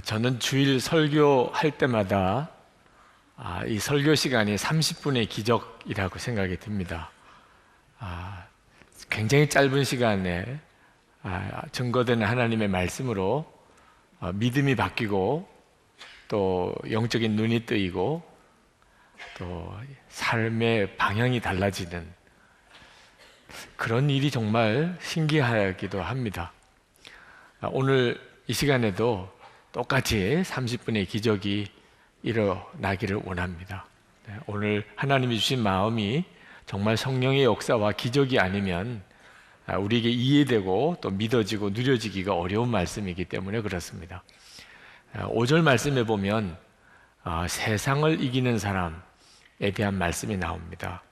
저는 주일 설교할 때마다 이 설교 시간이 30분의 기적이라고 생각이 듭니다. 굉장히 짧은 시간에 증거되는 하나님의 말씀으로 믿음이 바뀌고 또 영적인 눈이 뜨이고 또 삶의 방향이 달라지는 그런 일이 정말 신기하기도 합니다. 오늘 이 시간에도 똑같이 30분의 기적이 일어나기를 원합니다. 오늘 하나님이 주신 마음이 정말 성령의 역사와 기적이 아니면 우리에게 이해되고 또 믿어지고 누려지기가 어려운 말씀이기 때문에 그렇습니다. 5절 말씀에 보면 세상을 이기는 사람에 대한 말씀이 나옵니다.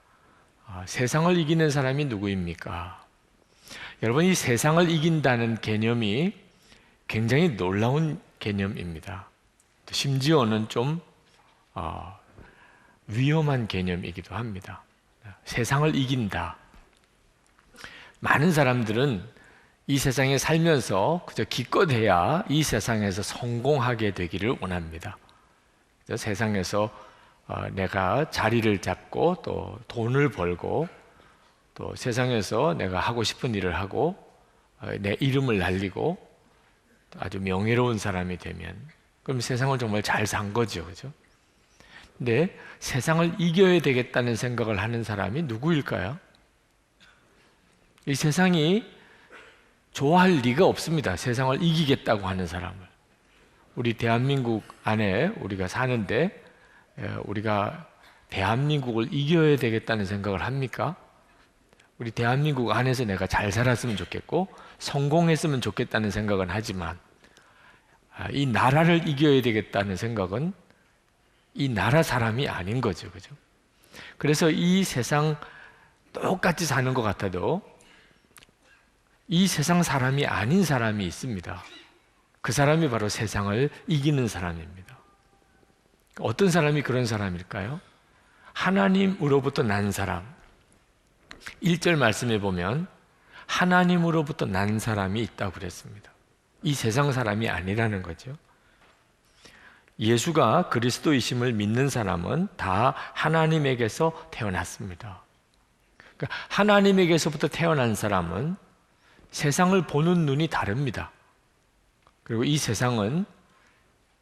세상을 이기는 사람이 누구입니까? 여러분, 이 세상을 이긴다는 개념이 굉장히 놀라운 개념입니다. 심지어는 좀 위험한 개념이기도 합니다. 세상을 이긴다. 많은 사람들은 이 세상에 살면서 그저 기껏해야 이 세상에서 성공하게 되기를 원합니다. 세상에서 내가 자리를 잡고 또 돈을 벌고 또 세상에서 내가 하고 싶은 일을 하고 내 이름을 날리고 아주 명예로운 사람이 되면 그럼 세상을 정말 잘 산 거죠, 그죠? 근데 세상을 이겨야 되겠다는 생각을 하는 사람이 누구일까요? 이 세상이 좋아할 리가 없습니다. 세상을 이기겠다고 하는 사람을. 우리 대한민국 안에 우리가 사는데 우리가 대한민국을 이겨야 되겠다는 생각을 합니까? 우리 대한민국 안에서 내가 잘 살았으면 좋겠고 성공했으면 좋겠다는 생각은 하지만 이 나라를 이겨야 되겠다는 생각은 이 나라 사람이 아닌 거죠, 그죠? 그래서 이 세상 똑같이 사는 것 같아도 이 세상 사람이 아닌 사람이 있습니다. 그 사람이 바로 세상을 이기는 사람입니다. 어떤 사람이 그런 사람일까요? 하나님으로부터 난 사람. 1절 말씀에 보면 하나님으로부터 난 사람이 있다고 그랬습니다. 이 세상 사람이 아니라는 거죠. 예수가 그리스도이심을 믿는 사람은 다 하나님에게서 태어났습니다. 그러니까 하나님에게서부터 태어난 사람은 세상을 보는 눈이 다릅니다. 그리고 이 세상은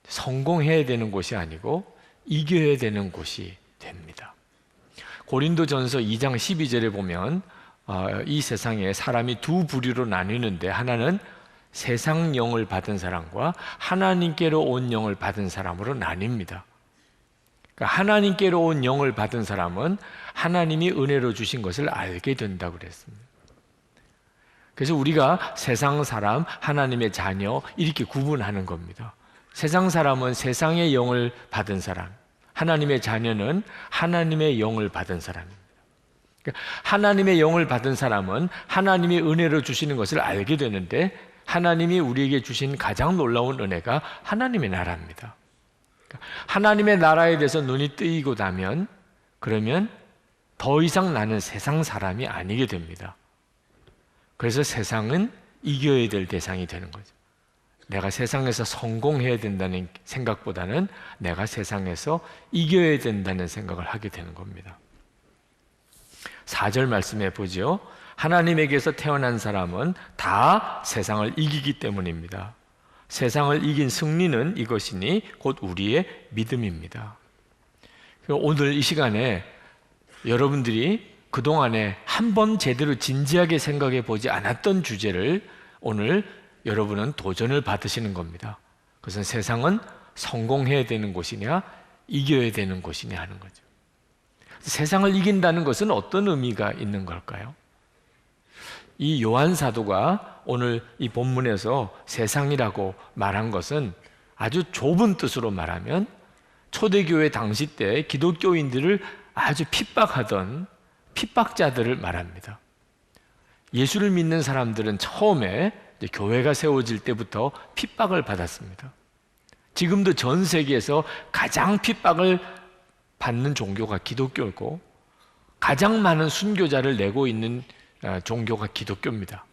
성공해야 되는 곳이 아니고 이겨야 되는 곳이 됩니다. 고린도전서 2장 12절에 보면 이 세상에 사람이 두 부류로 나뉘는데 하나는 세상 영을 받은 사람과 하나님께로 온 영을 받은 사람으로 나뉩니다. 그러니까 하나님께로 온 영을 받은 사람은 하나님이 은혜로 주신 것을 알게 된다고 그랬습니다. 그래서 우리가 세상 사람, 하나님의 자녀 이렇게 구분하는 겁니다. 세상 사람은 세상의 영을 받은 사람, 하나님의 자녀는 하나님의 영을 받은 사람입니다. 그러니까 하나님의 영을 받은 사람은 하나님이 은혜로 주시는 것을 알게 되는데 하나님이 우리에게 주신 가장 놀라운 은혜가 하나님의 나라입니다. 그러니까 하나님의 나라에 대해서 눈이 뜨이고 나면 그러면 더 이상 나는 세상 사람이 아니게 됩니다. 그래서 세상은 이겨야 될 대상이 되는 거죠. 내가 세상에서 성공해야 된다는 생각보다는 내가 세상에서 이겨야 된다는 생각을 하게 되는 겁니다. 4절 말씀해 보죠. 하나님에게서 태어난 사람은 다 세상을 이기기 때문입니다. 세상을 이긴 승리는 이것이니 곧 우리의 믿음입니다. 오늘 이 시간에 여러분들이 그동안에 한 번 제대로 진지하게 생각해 보지 않았던 주제를 오늘 여러분은 도전을 받으시는 겁니다. 그것은 세상은 성공해야 되는 곳이냐 이겨야 되는 곳이냐 하는 거죠. 세상을 이긴다는 것은 어떤 의미가 있는 걸까요? 이 요한 사도가 오늘 이 본문에서 세상이라고 말한 것은 아주 좁은 뜻으로 말하면 초대교회 당시 때 기독교인들을 아주 핍박하던 핍박자들을 말합니다. 예수를 믿는 사람들은 처음에 교회가 세워질 때부터 핍박을 받았습니다. 지금도 전 세계에서 가장 핍박을 받는 종교가 기독교고 가장 많은 순교자를 내고 있는 종교가 기독교입니다.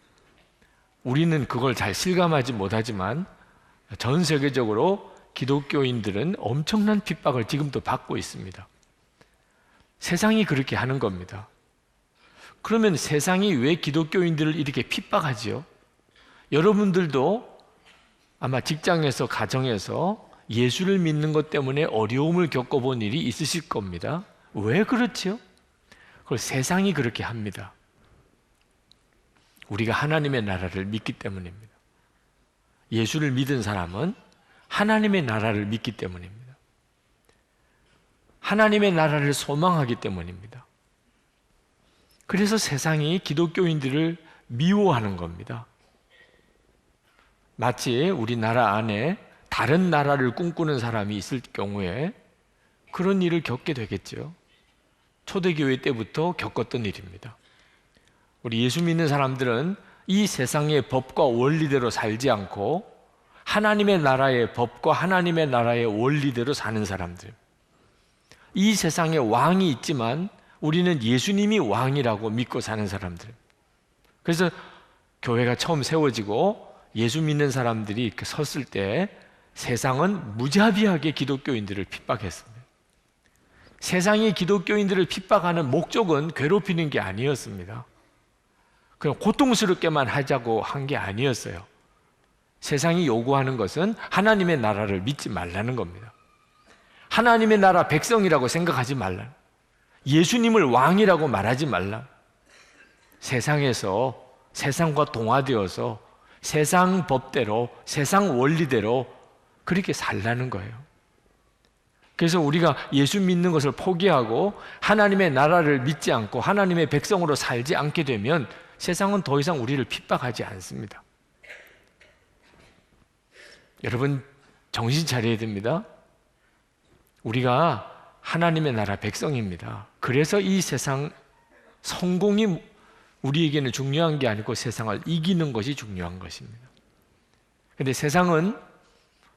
우리는 그걸 잘 실감하지 못하지만 전 세계적으로 기독교인들은 엄청난 핍박을 지금도 받고 있습니다. 세상이 그렇게 하는 겁니다. 그러면 세상이 왜 기독교인들을 이렇게 핍박하지요? 여러분들도 아마 직장에서, 가정에서 예수를 믿는 것 때문에 어려움을 겪어본 일이 있으실 겁니다. 왜 그렇지요? 그걸 세상이 그렇게 합니다. 우리가 하나님의 나라를 믿기 때문입니다. 예수를 믿은 사람은 하나님의 나라를 믿기 때문입니다. 하나님의 나라를 소망하기 때문입니다. 그래서 세상이 기독교인들을 미워하는 겁니다. 마치 우리나라 안에 다른 나라를 꿈꾸는 사람이 있을 경우에 그런 일을 겪게 되겠죠. 초대교회 때부터 겪었던 일입니다. 우리 예수 믿는 사람들은 이 세상의 법과 원리대로 살지 않고 하나님의 나라의 법과 하나님의 나라의 원리대로 사는 사람들. 이 세상에 왕이 있지만 우리는 예수님이 왕이라고 믿고 사는 사람들. 그래서 교회가 처음 세워지고 예수 믿는 사람들이 이렇게 섰을 때 세상은 무자비하게 기독교인들을 핍박했습니다. 세상이 기독교인들을 핍박하는 목적은 괴롭히는 게 아니었습니다. 그냥 고통스럽게만 하자고 한 게 아니었어요. 세상이 요구하는 것은 하나님의 나라를 믿지 말라는 겁니다. 하나님의 나라 백성이라고 생각하지 말라. 예수님을 왕이라고 말하지 말라. 세상에서 세상과 동화되어서 세상 법대로, 세상 원리대로 그렇게 살라는 거예요. 그래서 우리가 예수 믿는 것을 포기하고 하나님의 나라를 믿지 않고 하나님의 백성으로 살지 않게 되면 세상은 더 이상 우리를 핍박하지 않습니다. 여러분, 정신 차려야 됩니다. 우리가 하나님의 나라 백성입니다. 그래서 이 세상 성공이 우리에게는 중요한 게 아니고 세상을 이기는 것이 중요한 것입니다. 그런데 세상은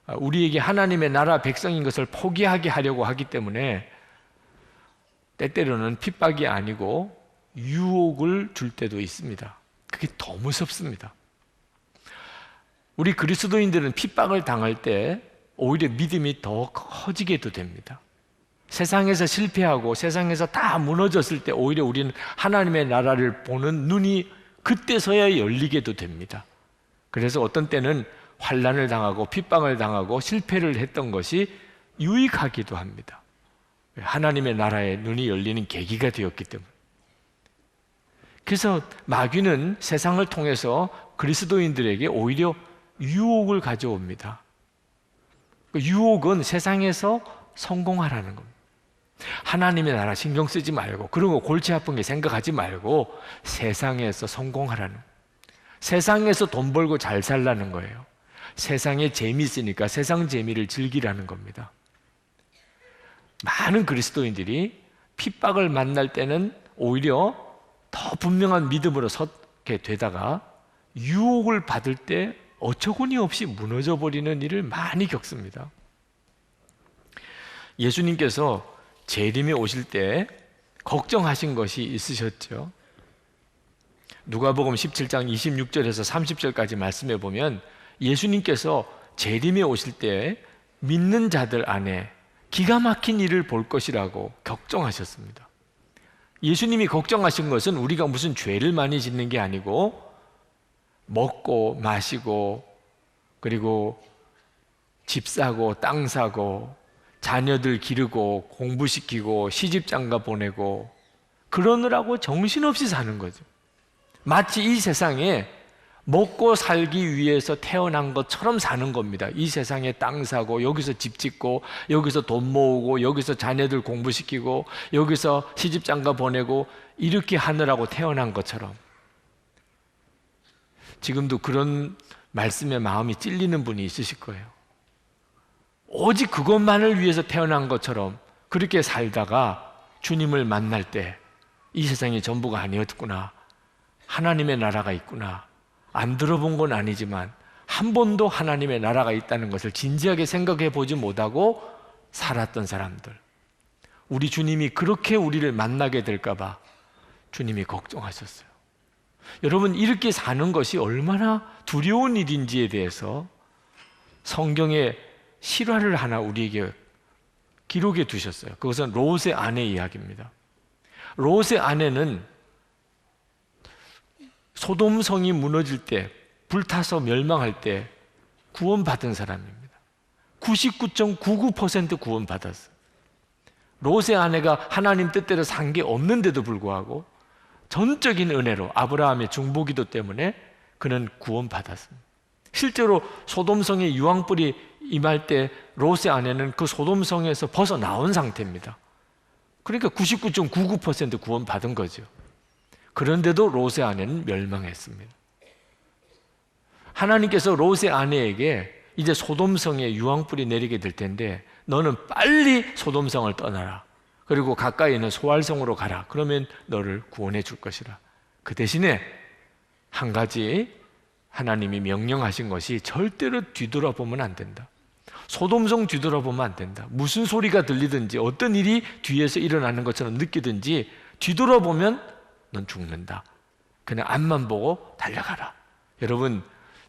우리에게 하나님의 나라 백성인 것을 포기하게 하려고 하기 때문에 때때로는 핍박이 아니고 유혹을 줄 때도 있습니다. 그게 더 무섭습니다. 우리 그리스도인들은 핍박을 당할 때 오히려 믿음이 더 커지게도 됩니다. 세상에서 실패하고 세상에서 다 무너졌을 때 오히려 우리는 하나님의 나라를 보는 눈이 그때서야 열리게도 됩니다. 그래서 어떤 때는 환난을 당하고 핍박을 당하고 실패를 했던 것이 유익하기도 합니다. 하나님의 나라의 눈이 열리는 계기가 되었기 때문에. 그래서 마귀는 세상을 통해서 그리스도인들에게 오히려 유혹을 가져옵니다. 그 유혹은 세상에서 성공하라는 겁니다. 하나님의 나라 신경 쓰지 말고 그런 거 골치 아픈 게 생각하지 말고 세상에서 성공하라는, 세상에서 돈 벌고 잘 살라는 거예요. 세상에 재미있으니까 세상 재미를 즐기라는 겁니다. 많은 그리스도인들이 핍박을 만날 때는 오히려 더 분명한 믿음으로 서게 되다가 유혹을 받을 때 어처구니 없이 무너져 버리는 일을 많이 겪습니다. 예수님께서 재림에 오실 때 걱정하신 것이 있으셨죠. 누가복음 17장 26절에서 30절까지 말씀해 보면 예수님께서 재림에 오실 때 믿는 자들 안에 기가 막힌 일을 볼 것이라고 걱정하셨습니다. 예수님이 걱정하신 것은 우리가 무슨 죄를 많이 짓는 게 아니고 먹고 마시고 그리고 집 사고 땅 사고 자녀들 기르고 공부시키고 시집장가 보내고 그러느라고 정신없이 사는 거죠. 마치 이 세상에 먹고 살기 위해서 태어난 것처럼 사는 겁니다. 이 세상에 땅 사고 여기서 집 짓고 여기서 돈 모으고 여기서 자녀들 공부시키고 여기서 시집장가 보내고 이렇게 하느라고 태어난 것처럼. 지금도 그런 말씀에 마음이 찔리는 분이 있으실 거예요. 오직 그것만을 위해서 태어난 것처럼 그렇게 살다가 주님을 만날 때 이 세상이 전부가 아니었구나, 하나님의 나라가 있구나, 안 들어본 건 아니지만 한 번도 하나님의 나라가 있다는 것을 진지하게 생각해 보지 못하고 살았던 사람들, 우리 주님이 그렇게 우리를 만나게 될까 봐 주님이 걱정하셨어요. 여러분, 이렇게 사는 것이 얼마나 두려운 일인지에 대해서 성경에 실화를 하나 우리에게 기록해 두셨어요. 그것은 롯의 아내 이야기입니다. 롯의 아내는 소돔성이 무너질 때, 불타서 멸망할 때 구원받은 사람입니다. 99.99% 구원받았어요. 롯의 아내가 하나님 뜻대로 산 게 없는데도 불구하고 전적인 은혜로 아브라함의 중보기도 때문에 그는 구원받았습니다. 실제로 소돔성의 유황불이 임할 때 롯의 아내는 그 소돔성에서 벗어나온 상태입니다. 그러니까 99.99% 구원받은 거죠. 그런데도 롯의 아내는 멸망했습니다. 하나님께서 롯의 아내에게 이제 소돔성에 유황불이 내리게 될 텐데 너는 빨리 소돔성을 떠나라. 그리고 가까이 있는 소알성으로 가라. 그러면 너를 구원해 줄 것이라. 그 대신에 한 가지 하나님이 명령하신 것이 절대로 뒤돌아보면 안 된다. 소돔성 뒤돌아보면 안 된다. 무슨 소리가 들리든지 어떤 일이 뒤에서 일어나는 것처럼 느끼든지 뒤돌아보면 넌 죽는다. 그냥 앞만 보고 달려가라. 여러분,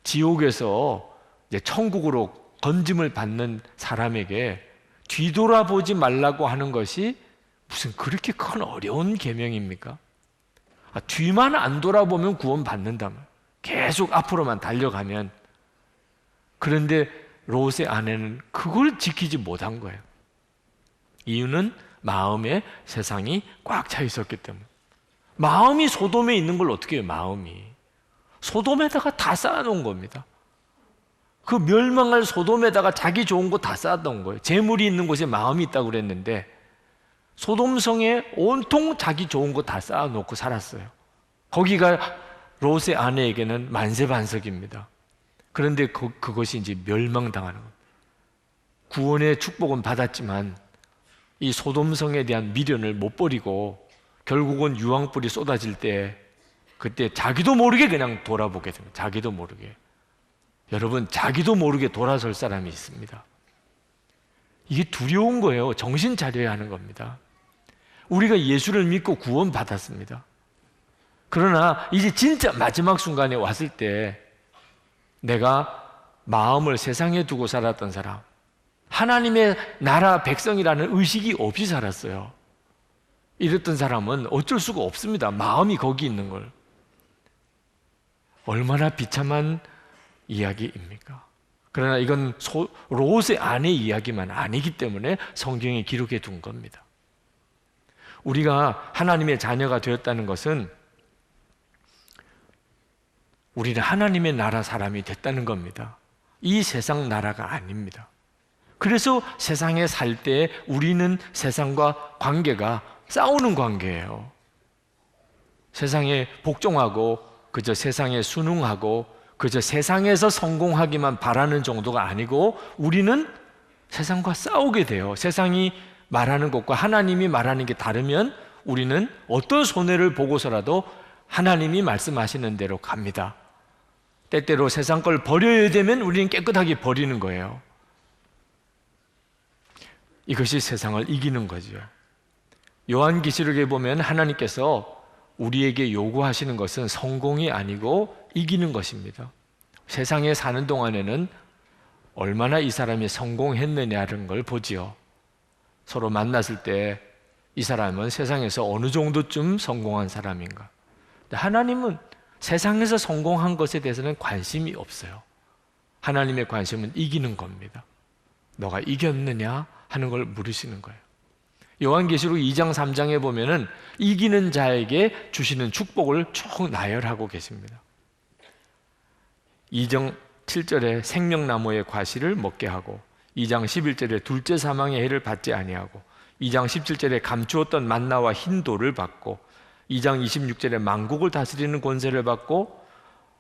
지옥에서 이제 천국으로 건짐을 받는 사람에게 뒤돌아보지 말라고 하는 것이 무슨 그렇게 큰 어려운 계명입니까? 뒤만 안 돌아보면 구원받는다면, 계속 앞으로만 달려가면. 그런데 롯의 아내는 그걸 지키지 못한 거예요. 이유는 마음에 세상이 꽉 차 있었기 때문에. 마음이 소돔에 있는 걸 어떻게 해요? 마음이 소돔에다가 다 쌓아놓은 겁니다. 그 멸망할 소돔에다가 자기 좋은 거 다 쌓았던 거예요. 재물이 있는 곳에 마음이 있다고 그랬는데 소돔성에 온통 자기 좋은 거 다 쌓아놓고 살았어요. 거기가 롯의 아내에게는 만세반석입니다. 그런데 그것이 이제 멸망당하는 겁니다. 구원의 축복은 받았지만 이 소돔성에 대한 미련을 못 버리고 결국은 유황불이 쏟아질 때 그때 자기도 모르게 그냥 돌아보게 됩니다. 자기도 모르게. 여러분, 자기도 모르게 돌아설 사람이 있습니다. 이게 두려운 거예요. 정신 차려야 하는 겁니다. 우리가 예수를 믿고 구원받았습니다. 그러나 이제 진짜 마지막 순간에 왔을 때 내가 마음을 세상에 두고 살았던 사람, 하나님의 나라 백성이라는 의식이 없이 살았어요. 이랬던 사람은 어쩔 수가 없습니다. 마음이 거기 있는 걸. 얼마나 비참한 이야기입니까? 그러나 이건 롯의 아내 이야기만 아니기 때문에 성경에 기록해 둔 겁니다. 우리가 하나님의 자녀가 되었다는 것은 우리는 하나님의 나라 사람이 됐다는 겁니다. 이 세상 나라가 아닙니다. 그래서 세상에 살 때 우리는 세상과 관계가 싸우는 관계예요. 세상에 복종하고 그저 세상에 순응하고 그저 세상에서 성공하기만 바라는 정도가 아니고 우리는 세상과 싸우게 돼요. 세상이 말하는 것과 하나님이 말하는 게 다르면 우리는 어떤 손해를 보고서라도 하나님이 말씀하시는 대로 갑니다. 때때로 세상 걸 버려야 되면 우리는 깨끗하게 버리는 거예요. 이것이 세상을 이기는 거죠. 요한계시록에 보면 하나님께서 우리에게 요구하시는 것은 성공이 아니고 이기는 것입니다. 세상에 사는 동안에는 얼마나 이 사람이 성공했느냐는 걸 보지요. 서로 만났을 때 이 사람은 세상에서 어느 정도쯤 성공한 사람인가. 하나님은 세상에서 성공한 것에 대해서는 관심이 없어요. 하나님의 관심은 이기는 겁니다. 너가 이겼느냐 하는 걸 물으시는 거예요. 요한계시록 2장 3장에 보면은 이기는 자에게 주시는 축복을 쭉 나열하고 계십니다. 2장 7절에 생명나무의 과실을 먹게 하고 2장 11절에 둘째 사망의 해를 받지 아니하고 2장 17절에 감추었던 만나와 흰 돌을 받고 2장 26절에 만국을 다스리는 권세를 받고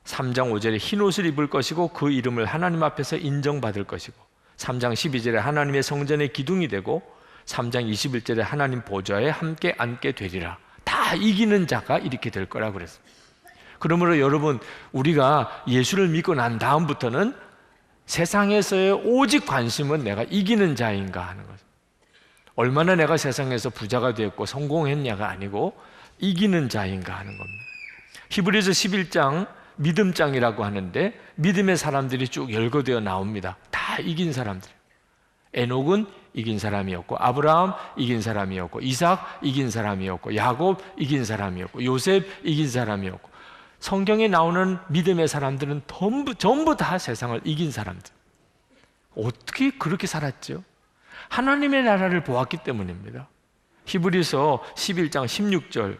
3장 5절에 흰 옷을 입을 것이고 그 이름을 하나님 앞에서 인정받을 것이고 3장 12절에 하나님의 성전의 기둥이 되고 3장 21절에 하나님 보좌에 함께 앉게 되리라. 다 이기는 자가 이렇게 될 거라고 그랬습니다. 그러므로 여러분, 우리가 예수를 믿고 난 다음부터는 세상에서의 오직 관심은 내가 이기는 자인가 하는 거죠. 얼마나 내가 세상에서 부자가 되었고 성공했냐가 아니고 이기는 자인가 하는 겁니다. 히브리서 11장 믿음장이라고 하는데 믿음의 사람들이 쭉 열거되어 나옵니다. 다 다 이긴 사람들. 에녹은 이긴 사람이었고, 아브라함 이긴 사람이었고, 이삭 이긴 사람이었고, 야곱 이긴 사람이었고, 요셉 이긴 사람이었고, 성경에 나오는 믿음의 사람들은 전부 다 세상을 이긴 사람들. 어떻게 그렇게 살았죠? 하나님의 나라를 보았기 때문입니다. 히브리서 11장 16절,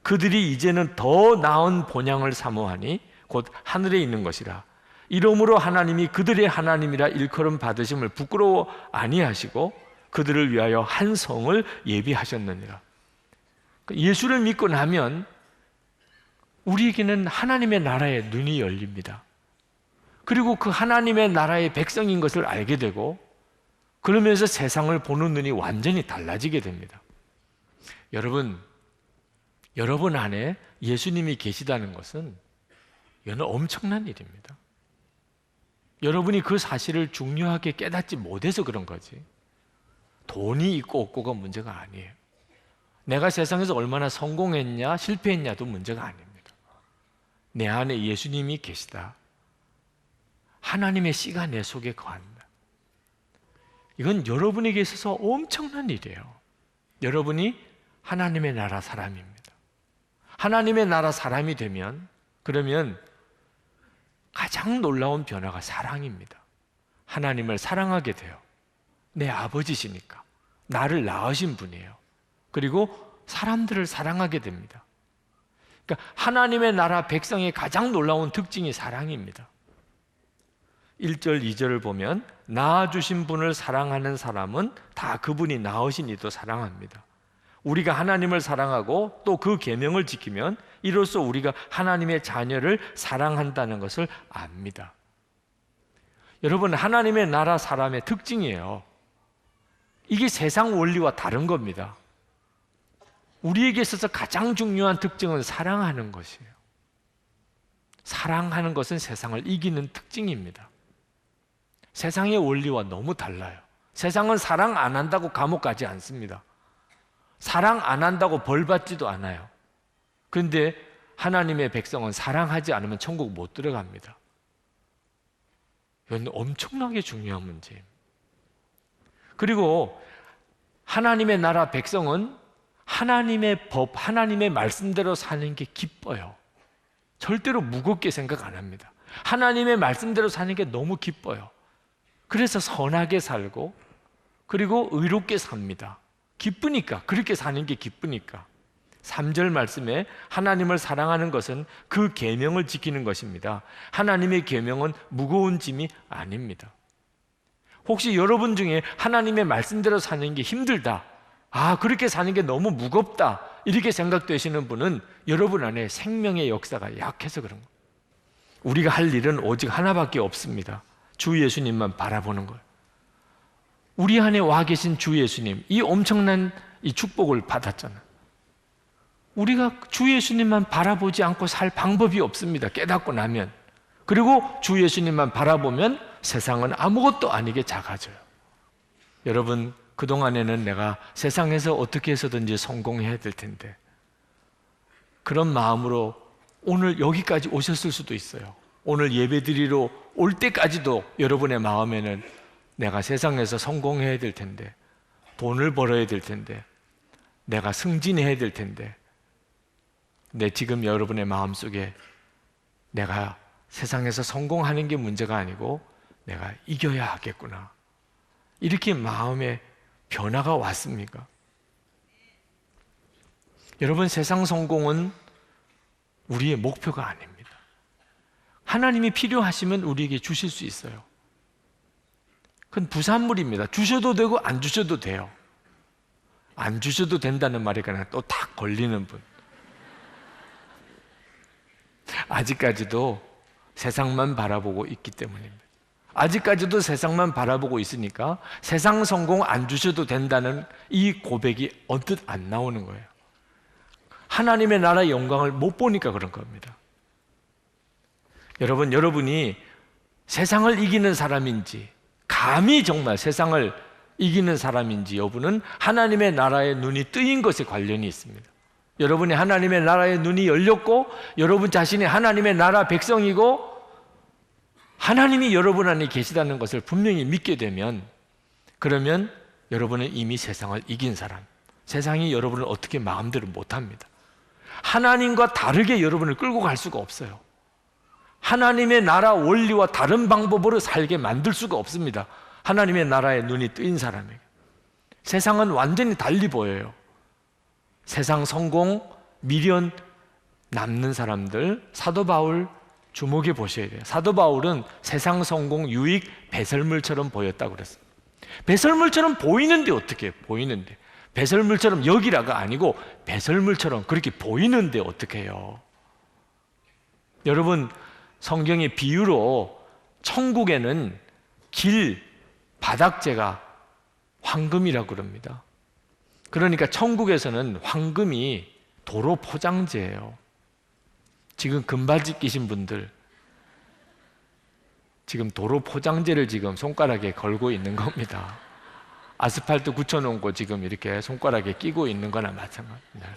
그들이 이제는 더 나은 본향을 사모하니 곧 하늘에 있는 것이라. 이러므로 하나님이 그들의 하나님이라 일컬음 받으심을 부끄러워 아니하시고 그들을 위하여 한 성을 예비하셨느니라. 예수를 믿고 나면 우리에게는 하나님의 나라의 눈이 열립니다. 그리고 그 하나님의 나라의 백성인 것을 알게 되고, 그러면서 세상을 보는 눈이 완전히 달라지게 됩니다. 여러분 안에 예수님이 계시다는 것은 이건 엄청난 일입니다. 여러분이 그 사실을 중요하게 깨닫지 못해서 그런 거지, 돈이 있고 없고가 문제가 아니에요. 내가 세상에서 얼마나 성공했냐 실패했냐도 문제가 아닙니다. 내 안에 예수님이 계시다, 하나님의 씨가 내 속에 거한다, 이건 여러분에게 있어서 엄청난 일이에요. 여러분이 하나님의 나라 사람입니다. 하나님의 나라 사람이 되면, 그러면 가장 놀라운 변화가 사랑입니다. 하나님을 사랑하게 돼요. 내 아버지시니까, 나를 낳으신 분이에요. 그리고 사람들을 사랑하게 됩니다. 그러니까 하나님의 나라 백성의 가장 놀라운 특징이 사랑입니다. 1절 2절을 보면 낳아주신 분을 사랑하는 사람은 다 그분이 낳으신 이도 사랑합니다. 우리가 하나님을 사랑하고 또 그 계명을 지키면 이로써 우리가 하나님의 자녀를 사랑한다는 것을 압니다. 여러분, 하나님의 나라 사람의 특징이에요. 이게 세상 원리와 다른 겁니다. 우리에게 있어서 가장 중요한 특징은 사랑하는 것이에요. 사랑하는 것은 세상을 이기는 특징입니다. 세상의 원리와 너무 달라요. 세상은 사랑 안 한다고 감옥 가지 않습니다. 사랑 안 한다고 벌 받지도 않아요. 그런데 하나님의 백성은 사랑하지 않으면 천국 못 들어갑니다. 이건 엄청나게 중요한 문제입니다. 그리고 하나님의 나라 백성은 하나님의 법, 하나님의 말씀대로 사는 게 기뻐요. 절대로 무겁게 생각 안 합니다. 하나님의 말씀대로 사는 게 너무 기뻐요. 그래서 선하게 살고, 그리고 의롭게 삽니다. 기쁘니까, 그렇게 사는 게 기쁘니까. 3절 말씀에 하나님을 사랑하는 것은 그 계명을 지키는 것입니다. 하나님의 계명은 무거운 짐이 아닙니다. 혹시 여러분 중에 하나님의 말씀대로 사는 게 힘들다, 그렇게 사는 게 너무 무겁다, 이렇게 생각되시는 분은 여러분 안에 생명의 역사가 약해서 그런 거예요. 우리가 할 일은 오직 하나밖에 없습니다. 주 예수님만 바라보는 거예요. 우리 안에 와 계신 주 예수님, 이 엄청난 이 축복을 받았잖아요. 우리가 주 예수님만 바라보지 않고 살 방법이 없습니다. 깨닫고 나면. 그리고 주 예수님만 바라보면 세상은 아무것도 아니게 작아져요. 여러분, 그동안에는 내가 세상에서 어떻게 해서든지 성공해야 될 텐데, 그런 마음으로 오늘 여기까지 오셨을 수도 있어요. 오늘 예배드리러 올 때까지도 여러분의 마음에는 내가 세상에서 성공해야 될 텐데, 돈을 벌어야 될 텐데, 내가 승진해야 될 텐데, 근데 지금 여러분의 마음속에 내가 세상에서 성공하는 게 문제가 아니고 내가 이겨야 하겠구나, 이렇게 마음에 변화가 왔습니까? 여러분, 세상 성공은 우리의 목표가 아닙니다. 하나님이 필요하시면 우리에게 주실 수 있어요. 그건 부산물입니다. 주셔도 되고 안 주셔도 돼요. 안 주셔도 된다는 말이 그냥 또 딱 걸리는 분. 아직까지도 세상만 바라보고 있기 때문입니다. 아직까지도 세상만 바라보고 있으니까 세상 성공 안 주셔도 된다는 이 고백이 언뜻 안 나오는 거예요. 하나님의 나라의 영광을 못 보니까 그런 겁니다. 여러분, 여러분이 세상을 이기는 사람인지, 감히 정말 세상을 이기는 사람인지 여부는 하나님의 나라의 눈이 뜨인 것에 관련이 있습니다. 여러분이 하나님의 나라의 눈이 열렸고, 여러분 자신이 하나님의 나라 백성이고, 하나님이 여러분 안에 계시다는 것을 분명히 믿게 되면, 그러면 여러분은 이미 세상을 이긴 사람, 세상이 여러분을 어떻게 마음대로 못합니다. 하나님과 다르게 여러분을 끌고 갈 수가 없어요. 하나님의 나라 원리와 다른 방법으로 살게 만들 수가 없습니다. 하나님의 나라에 눈이 뜨인 사람에게. 세상은 완전히 달리 보여요. 세상 성공, 미련 남는 사람들, 사도 바울 주목해 보셔야 돼요. 사도 바울은 세상 성공, 유익, 배설물처럼 보였다고 그랬어요. 배설물처럼 보이는데 어떻게 해요? 보이는데. 배설물처럼 여기라가 아니고 배설물처럼 그렇게 보이는데 어떻게 해요? 여러분, 성경의 비유로 천국에는 길, 바닥재가 황금이라고 그럽니다. 그러니까 천국에서는 황금이 도로 포장재예요. 지금 금바지 끼신 분들, 지금 도로 포장재를 지금 손가락에 걸고 있는 겁니다. 아스팔트 굳혀놓은 거 지금 이렇게 손가락에 끼고 있는 거나 마찬가지입니다.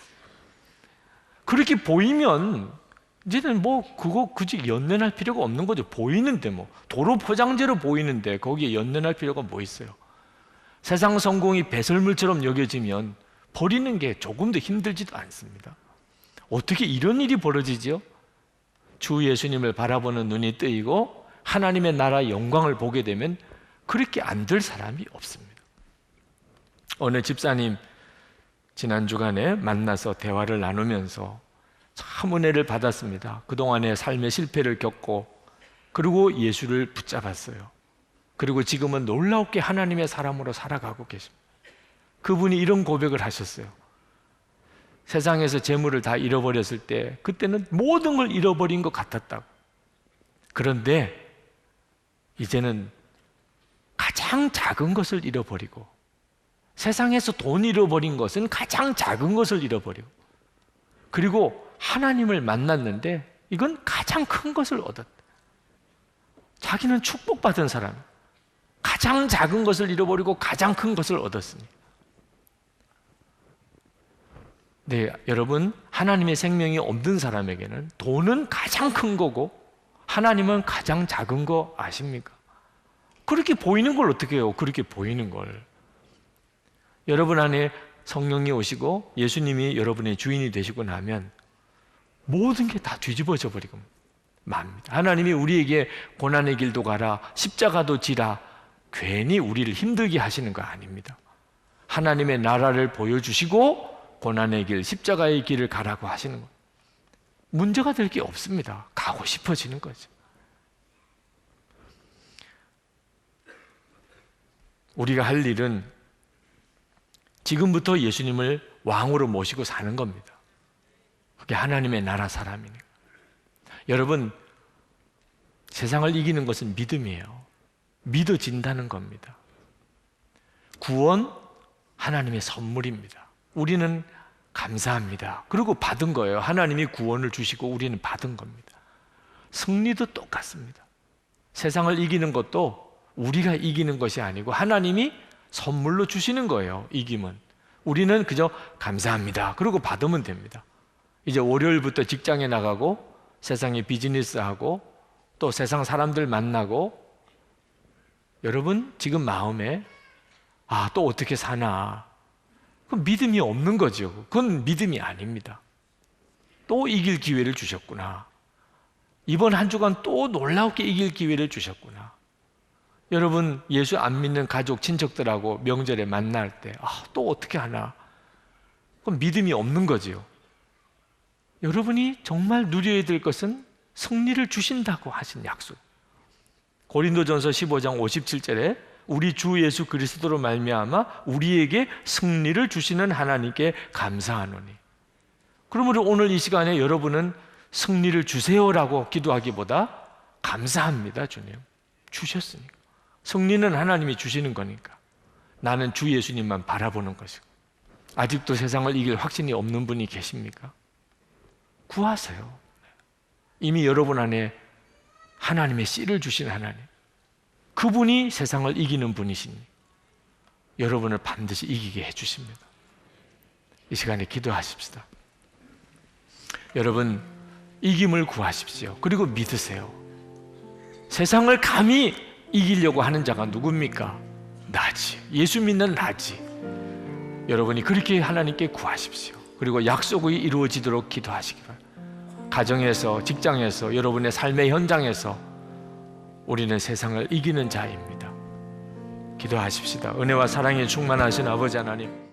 그렇게 보이면 이제는 뭐 그거 굳이 연연할 필요가 없는 거죠. 보이는데 뭐 도로 포장재로 보이는데 거기에 연연할 필요가 뭐 있어요? 세상 성공이 배설물처럼 여겨지면 버리는 게 조금 더 힘들지도 않습니다. 어떻게 이런 일이 벌어지죠? 주 예수님을 바라보는 눈이 뜨이고 하나님의 나라 영광을 보게 되면 그렇게 안 될 사람이 없습니다. 어느 집사님 지난 주간에 만나서 대화를 나누면서 참 은혜를 받았습니다. 그동안의 삶의 실패를 겪고 그리고 예수를 붙잡았어요. 그리고 지금은 놀랍게 하나님의 사람으로 살아가고 계십니다. 그분이 이런 고백을 하셨어요. 세상에서 재물을 다 잃어버렸을 때 그때는 모든 걸 잃어버린 것 같았다고. 그런데 이제는 가장 작은 것을 잃어버리고, 세상에서 돈 잃어버린 것은 가장 작은 것을 잃어버리고, 그리고 하나님을 만났는데 이건 가장 큰 것을 얻었다. 자기는 축복받은 사람, 가장 작은 것을 잃어버리고 가장 큰 것을 얻었으니. 네, 여러분, 하나님의 생명이 없는 사람에게는 돈은 가장 큰 거고 하나님은 가장 작은 거 아십니까? 그렇게 보이는 걸 어떻게 해요? 그렇게 보이는 걸. 여러분 안에 성령이 오시고 예수님이 여러분의 주인이 되시고 나면 모든 게 다 뒤집어져 버리고 맙니다. 하나님이 우리에게 고난의 길도 가라, 십자가도 지라, 괜히 우리를 힘들게 하시는 거 아닙니다. 하나님의 나라를 보여주시고 고난의 길, 십자가의 길을 가라고 하시는 거예요. 문제가 될 게 없습니다. 가고 싶어지는 거죠. 우리가 할 일은 지금부터 예수님을 왕으로 모시고 사는 겁니다. 그게 하나님의 나라 사람이니까. 여러분, 세상을 이기는 것은 믿음이에요. 믿어진다는 겁니다. 구원, 하나님의 선물입니다. 우리는 감사합니다. 그리고 받은 거예요. 하나님이 구원을 주시고 우리는 받은 겁니다. 승리도 똑같습니다. 세상을 이기는 것도 우리가 이기는 것이 아니고 하나님이 선물로 주시는 거예요. 이김은. 우리는 그저 감사합니다. 그리고 받으면 됩니다. 이제 월요일부터 직장에 나가고 세상에 비즈니스하고 또 세상 사람들 만나고, 여러분 지금 마음에 또 어떻게 사나, 그건 믿음이 없는 거죠. 그건 믿음이 아닙니다. 또 이길 기회를 주셨구나. 이번 한 주간 또 놀랍게 이길 기회를 주셨구나. 여러분, 예수 안 믿는 가족, 친척들하고 명절에 만날 때 또 어떻게 하나, 그건 믿음이 없는 거지요. 여러분이 정말 누려야 될 것은 승리를 주신다고 하신 약속. 고린도전서 15장 57절에 우리 주 예수 그리스도로 말미암아 우리에게 승리를 주시는 하나님께 감사하노니. 그러므로 오늘 이 시간에 여러분은 승리를 주세요라고 기도하기보다 감사합니다. 주님 주셨으니까. 승리는 하나님이 주시는 거니까 나는 주 예수님만 바라보는 것이고. 아직도 세상을 이길 확신이 없는 분이 계십니까? 구하세요. 이미 여러분 안에 하나님의 씨를 주신 하나님, 그분이 세상을 이기는 분이시니 여러분을 반드시 이기게 해주십니다. 이 시간에 기도하십시다. 여러분, 이김을 구하십시오. 그리고 믿으세요. 세상을 감히 이기려고 하는 자가 누굽니까? 나지. 예수 믿는 나지. 여러분이 그렇게 하나님께 구하십시오. 그리고 약속이 이루어지도록 기도하시기 바랍니다. 가정에서, 직장에서, 여러분의 삶의 현장에서 우리는 세상을 이기는 자입니다. 기도하십시다. 은혜와 사랑에 충만하신 아버지 하나님,